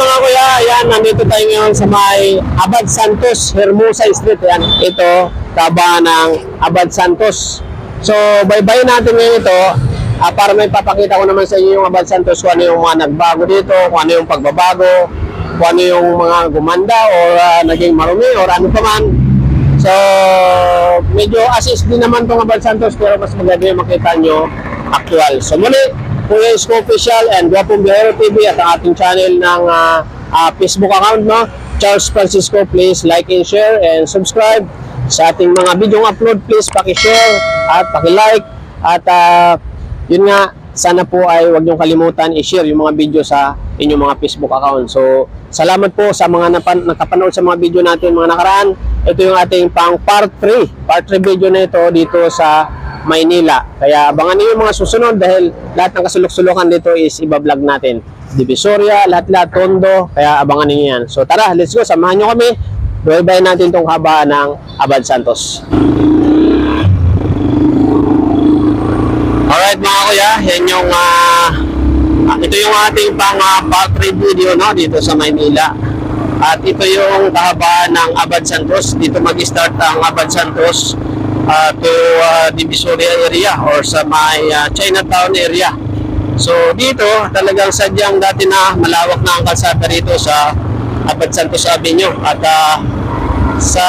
mga kuya, ayan, nandito tayo ngayon sa may Abad Santos, Hermosa Street. Ayan, ito, taba ng Abad Santos. So, baybayin natin ngayon ito para may papakita ko naman sa inyo yung Abad Santos, kung ano yung mga nagbago dito, kung ano yung pagbabago, kung ano yung mga gumanda or naging marumi or ano pa man. So, medyo assist din naman itong Abad Santos, pero mas maganda yung makita nyo actual. So, muli, Kuya Isko Official and Guapong Biyahero TV at ang ating channel ng Facebook account, no? Charles Francisco. Please like and share and subscribe sa ating mga video upload. Please paki-share at paki-like at yun nga, sana po ay huwag niyong kalimutan i-share yung mga video sa inyong mga Facebook account. So, salamat po sa mga nakapanood sa mga video natin mga nakaraan. Ito yung ating pang part 3 video na ito dito sa Maynila. Kaya abangan niyo yung mga susunod dahil lahat ng kasulok-sulukan dito is iba-vlog natin. Divisoria, lahat-lahat, Tondo, kaya abangan niyo yan. So tara, let's go, samahan niyo kami. Baybayin natin itong haba ng Abad Santos. Alright mga kuya, yan yung ito yung ating pang part 3 video, no, dito sa Maynila. At ito yung kahabaan ng Abad Santos. Dito mag-start ang Abad Santos to Divisoria area or sa may Chinatown area. So dito talagang sadyang dati na malawak na ang kalsada rito sa Abad Santos Avenue. At sa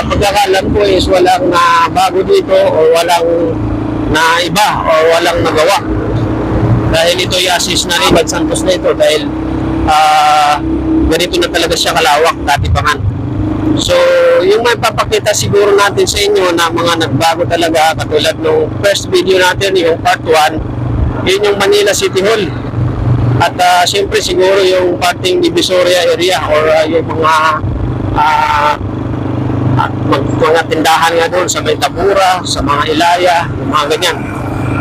pagkakalam ko is walang na bago dito o walang na iba o walang nagawa. Dahil ito i-assist na rin Abad Santos na ito dahil ganito na talaga siya kalawak dati pa man. So, yung may papakita siguro natin sa inyo na mga nagbago talaga katulad nung first video natin, yung part 1, yun yung Manila City Hall. At siyempre siguro yung parting Divisoria area or yung mga tindahan nga doon sa may Tabura, sa mga Ilaya, yung mga ganyan.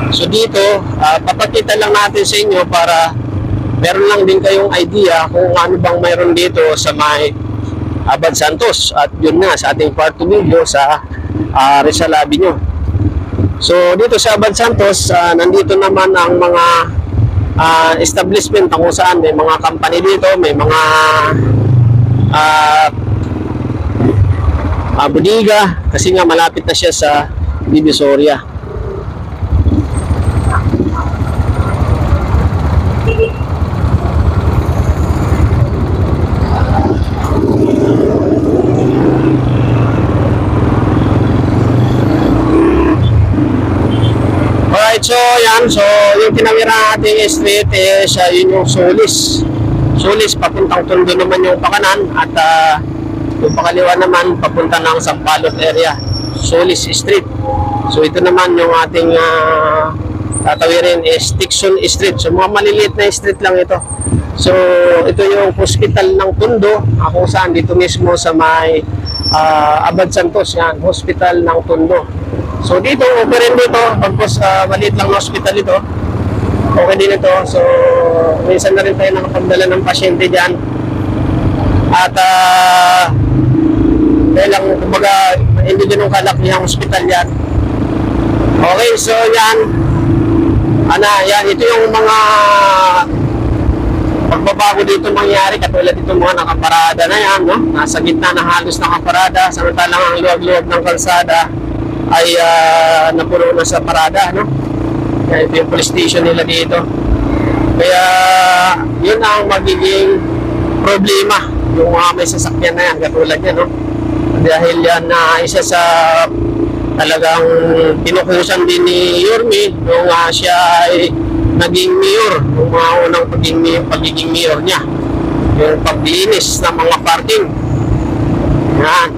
So dito, papakita lang natin sa inyo para meron lang din kayong idea kung ano bang mayroon dito sa may Abad Santos. At yun nga sa ating part 2 video sa Rizal Avenue. So dito sa Abad Santos, nandito naman ang mga establishment kung saan may mga company dito, may mga bodega kasi nga malapit na siya sa Divisoria. So yan, so yung tinawira nating street is yun yung Solis papuntang Tondo naman yung pakanan at yung pakaliwa naman papunta ng Sampalot area, Solis Street. So ito naman yung ating tatawirin is Dixon Street. So mga maliliit na street lang ito. So ito yung hospital ng Tondo, kung saan dito mismo sa may Abad Santos, yan, hospital ng Tondo. So dito, okay rin dito, pagpos maliit lang na hospital ito, okay din ito. So minsan na rin tayo nakapagdala ng pasyente dyan. At dahil lang, kumbaga, hindi din yung kalakihang hospital yan. Okay, so yan, yan, ito yung mga pagbabago dito mangyari, katulad itong mga nakaparada na yan, no? Nasa gitna na halos nakaparada, samantalang ang luwag-luwag ng kalsada ay napuno na sa parada, no? Kaya ito yung police station nila dito. Kaya yun ang magiging problema, yung may sasakyan na yan, katulad yan, no? Dahil yan na isa sa talagang pinukusan din ni Yorme nung siya ay naging mayor, yung mga unang pagiging mayor niya, yung paglinis ng mga parking, yan,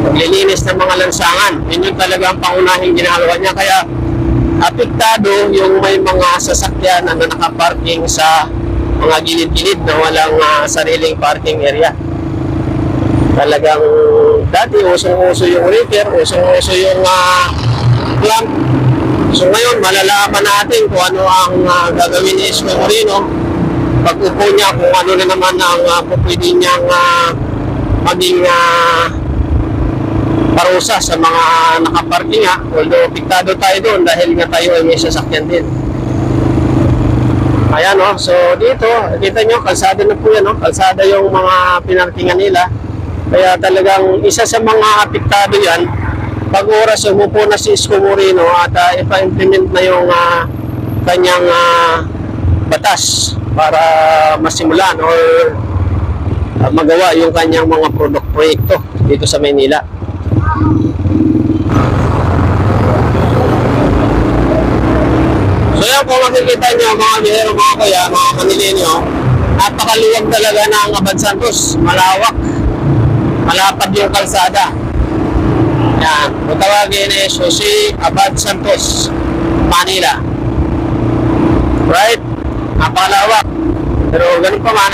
paglilinis ng mga lansangan. Yun yung talagang pangunahing ginagawa niya. Kaya apektado yung may mga sasakyan na nakaparking sa mga gilid-gilid na walang sariling parking area. Talagang dati usong-uso yung repair, usong-uso yung clamp. So ngayon malalaman natin kung ano ang gagawin ni Isko Moreno pag upo niya, kung ano na naman ang pwede niyang maging parusa sa mga nakaparking although piktado tayo doon dahil nga tayo ay may sasakyan din. Ayan o, so dito, kita nyo, kalsada na po yan o. Kalsada yung mga pinarkingan nila. Kaya talagang isa sa mga apektado yan, pag oras umupo na si Isko Moreno at ipa-implement na yung kanyang batas para masimulan or magawa yung kanyang mga proyekto dito sa Maynila. So yan po, makikita nyo mga bihero, mga kuya, mga kanilinyo, napakaluwag talaga ng Abad Santos, malawak, malapad yung kalsada. Yan, kung tawagin Jose Abad Santos, Manila. Right? Napakalawak. Pero ganun pa man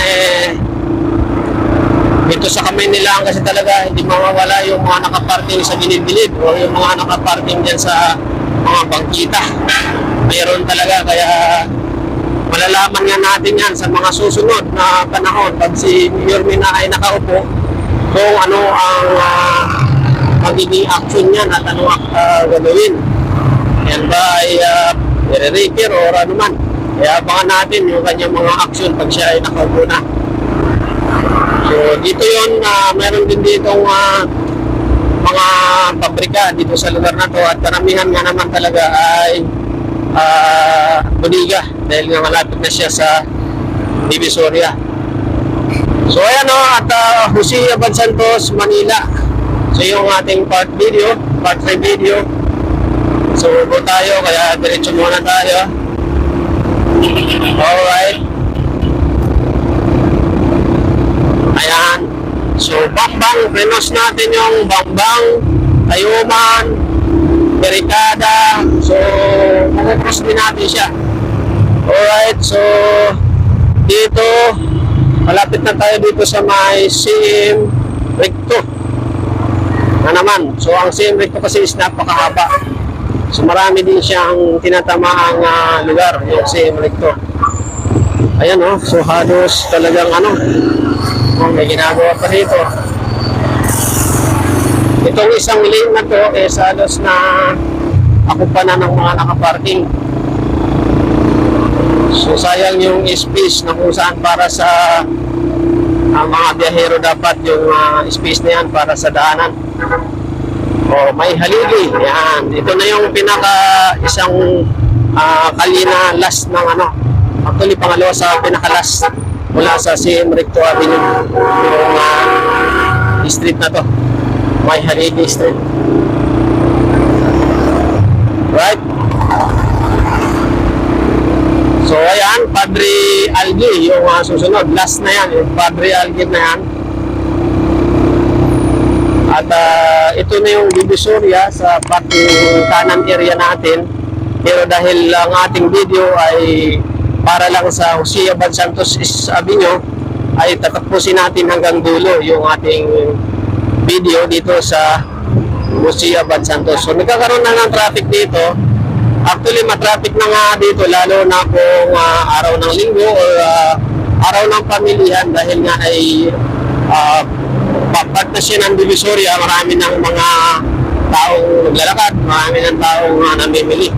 dito sa kamay nila kasi talaga hindi mawawala yung mga nakaparking sa gilid-gilid o yung mga nakaparking dyan sa mga bangkita. Mayroon talaga, kaya malalaman nga natin yan sa mga susunod na panahon pag si Mayor Mina ay nakaupo kung ano ang magiging action niyan at ano gagawin. Yan ba ay i-repair o ano man. Kaya abangan natin yung kanyang mga action pag siya ay nakaupo na. So dito yun, meron din ditong mga pabrika dito sa lugar na to at karamihan nga naman talaga ay Boniga dahil nga malapit na siya sa Divisoria. So ayan o, at Jose Abad Santos, Manila. So yung ating part 3 video. So go tayo, kaya diretso muna tayo. Alright. Ayan. So Bambang, prenos natin yung Bambang, Tayuman, Barricada. So mag-cross din natin siya. Alright, so dito malapit na tayo dito sa may CM Recto na naman. So ang CM Recto kasi is napakahaba. So marami din siyang tinatamaang lugar, yung CM Recto. Ayan o, so halos talagang may ginagawa pa dito. Itong isang lane na to halos na ako pa na ng mga nakaparking. So sayang yung space na kung saan para sa mga biyahero dapat yung space na yan para sa daanan. O may haligi. Yan. Ito na yung pinaka isang kalina last ng actually pangalawa sa pinaka last mula sa CM Recto Avenue. Yung street na to. May haligi street. Right? So ayan, Padre Algi yung susunod, last na yan, yung Padre Algi na yan. At ito na yung Divisoria sa parking kanan area natin. Pero dahil ang ating video ay para lang sa Jose Abad Santos Avenue, ay tatapusin natin hanggang dulo yung ating video dito sa Jose Abad Santos. So nagkakaroon na ng traffic dito. Actually, matraffic na nga dito, lalo na kung araw ng linggo or araw ng pamilihan dahil nga ay part na siya ng Divisoria. Marami ng mga taong naglalakad, marami ng taong namimili.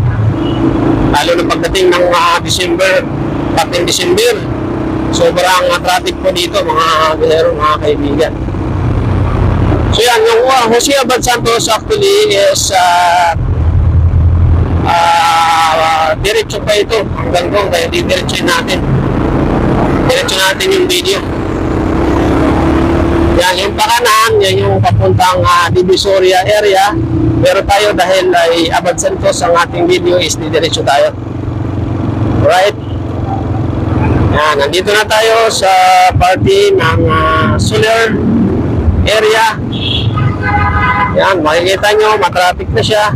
Lalo na pagdating ng December, pagdating December, sobrang traffic po dito mga bihero, mga kaibigan. So yan, yung Jose Abad Santos actually is diretso pa ito hanggang doon, kaya diretso natin yung video. Yan yung pakanan, yan yung papuntang Divisoria area, pero tayo dahil ay Abad Santos ang ating video is diretso tayo. Alright, yan, nandito na tayo sa party ng Soler area. Yan, makikita nyo matraffic na siya.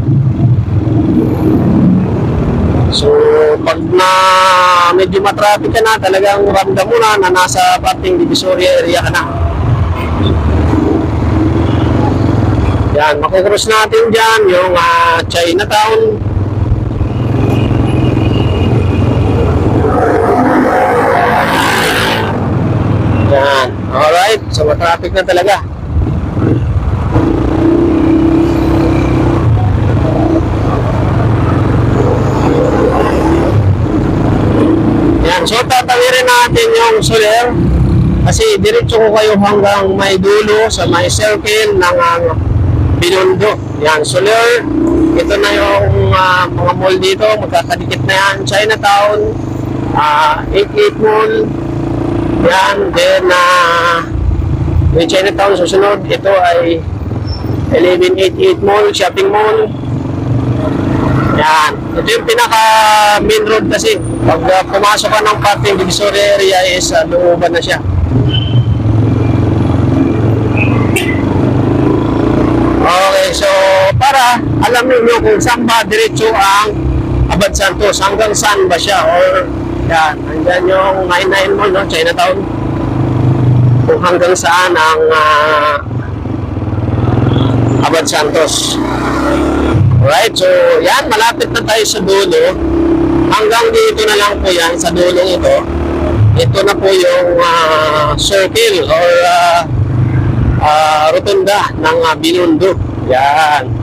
So, pag medyo matraffic ka na, talagang ramdam mo na nasa parting Divisoria area ka na. Yan, makukross natin dyan yung Chinatown. Yan, alright. So, matraffic na talaga. Yan. So, tatawirin natin yung soler. Kasi diretso ko kayo hanggang may dulo sa may circle ng Binondo. Yan, soler. Ito na yung mga mall dito. Magkakadikit na yan. Chinatown, 88 Mall. Yan. Then, yung Chinatown susunod. Ito ay 1188 Mall, shopping mall. Yan. Ito yung pinaka main road kasi. Pag pumasok ka ng parting divisory area is looban na siya. Okay, so para alam niyo kung saan ba diretso ang Abad Santos, hanggang saan ba siya, or yan, andyan yung 99 Mall, no? Chinatown, kung hanggang saan ang Abad Santos. Alright, so yan, malapit na tayo sa dulo. Hanggang dito na lang po yan, sa dulong ito. Ito na po yung circle or rotunda ng Binondo. Yan.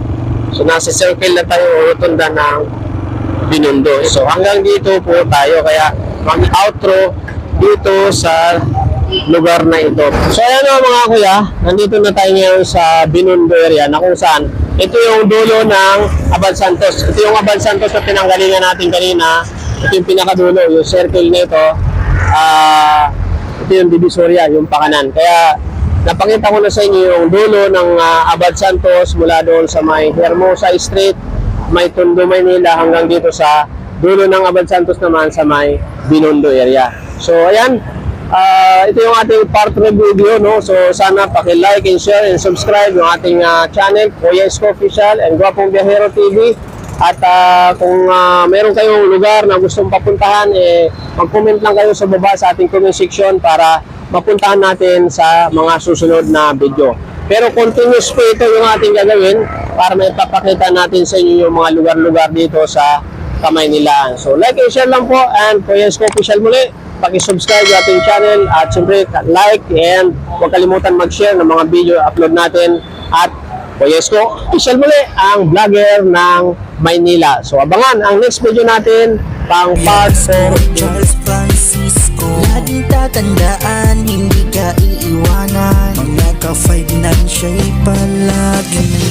So nasa circle na tayo, rotunda ng Binondo. So hanggang dito po tayo, kaya mag-outro dito sa lugar na ito. So ayan o mga kuya, nandito na tayo ngayon sa Binondo area na kung saan ito yung dulo ng Abad Santos. Ito yung Abad Santos na pinanggalingan natin kanina. Ito yung pinakadulo, yung circle nito. Ito yung Divisoria, yung pakanan. Kaya napakita ko na sa inyo yung dulo ng Abad Santos mula doon sa may Hermosa Street, may Tondo, Maynila, hanggang dito sa dulo ng Abad Santos naman sa may Binondo area. So ayan, ito yung ating part review video, no? So sana paki-like and share and subscribe yung ating channel, Kuya Isko Official and Guwapong Biyahero TV. At kung meron kayong lugar na gustong papuntahan, mag-comment lang kayo sa baba sa ating comment section para mapuntahan natin sa mga susunod na video. Pero continuous po ito yung ating gagawin para may papakita natin sa inyo yung mga lugar-lugar dito sa Kamaynilaan. So like and share lang po, and Kuya Isko Official muli. Paki-subscribe yung ating channel at siyempre like, and huwag kalimutan mag-share ng mga video upload natin. At Kuya Isko Official muli, ang vlogger ng Maynila. So abangan ang next video natin pang part 4. Charles Francisco, laging tatandaan, hindi ka iiwanan. Mga ka-5 na siya'y palaging nandiyan.